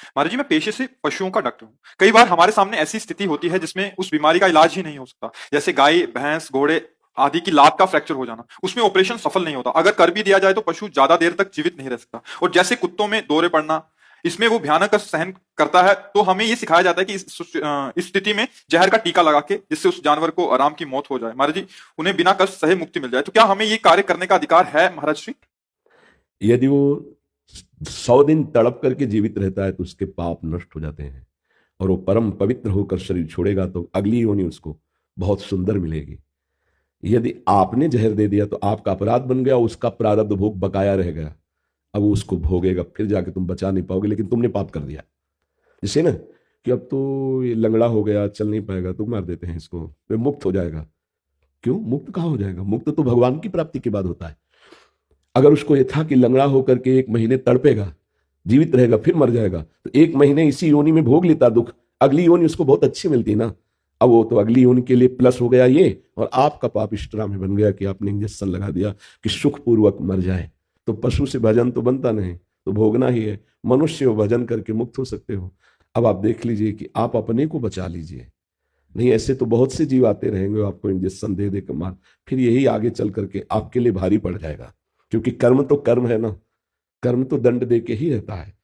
महाराज जी, मैं पेशे से पशुओं का डॉक्टर हूँ। कई बार हमारे सामने ऐसी स्थिति होती है जिसमें उस बीमारी का इलाज ही नहीं हो सकता, जैसे गाय, भैंस, घोड़े आदि की लात का फ्रैक्चर हो जाना। उसमें ऑपरेशन सफल नहीं होता। अगर कर भी दिया जाए तो पशु ज्यादा देर तक जीवित नहीं रह सकता। और जैसे कुत्तों में दौरे पड़ना, इसमें वो भयानक कष्ट सहन करता है, तो हमें ये सिखाया जाता है कि इस स्थिति में जहर का टीका लगा के जिससे उस जानवर को आराम की मौत हो जाए। महाराज जी, उन्हें बिना कष्ट सहे मुक्ति मिल जाए। तो क्या हमें ये कार्य करने का अधिकार है महाराज श्री? यदि वो 100 दिन तड़प करके जीवित रहता है तो उसके पाप नष्ट हो जाते हैं, और वो परम पवित्र होकर शरीर छोड़ेगा तो अगली योनि उसको बहुत सुंदर मिलेगी। यदि आपने जहर दे दिया तो आपका अपराध बन गया, उसका प्रारब्ध भोग बकाया रह गया। अब वो उसको भोगेगा, फिर जाके तुम बचा नहीं पाओगे, लेकिन तुमने पाप कर दिया। जैसे ना कि अब तो ये लंगड़ा हो गया, चल नहीं पाएगा, तो मार देते हैं इसको, वे मुक्त हो जाएगा। क्यों मुक्त कहाँ हो जाएगा? मुक्त तो भगवान की प्राप्ति के बाद होता है। अगर उसको ये था कि लंगड़ा होकर के 1 महीने तड़पेगा, जीवित रहेगा, फिर मर जाएगा, तो 1 महीने इसी योनि में भोग लेता दुख, अगली योनि उसको बहुत अच्छी मिलती ना। अब वो तो अगली योनि के लिए प्लस हो गया ये, और आपका पाप इस तरह में बन गया कि आपने इंजेक्शन लगा दिया कि सुखपूर्वक मर जाए। तो पशु से भजन तो बनता नहीं, तो भोगना ही है। मनुष्य हो, भजन करके मुक्त हो सकते हो। अब आप देख लीजिए कि आप अपने को बचा लीजिए, नहीं ऐसे तो बहुत से जीव आते रहेंगे आपको इंजेक्शन दे दे कर मार, फिर यही आगे चल करके आपके लिए भारी पड़ जाएगा। क्योंकि कर्म तो कर्म है ना, कर्म तो दंड दे के ही रहता है।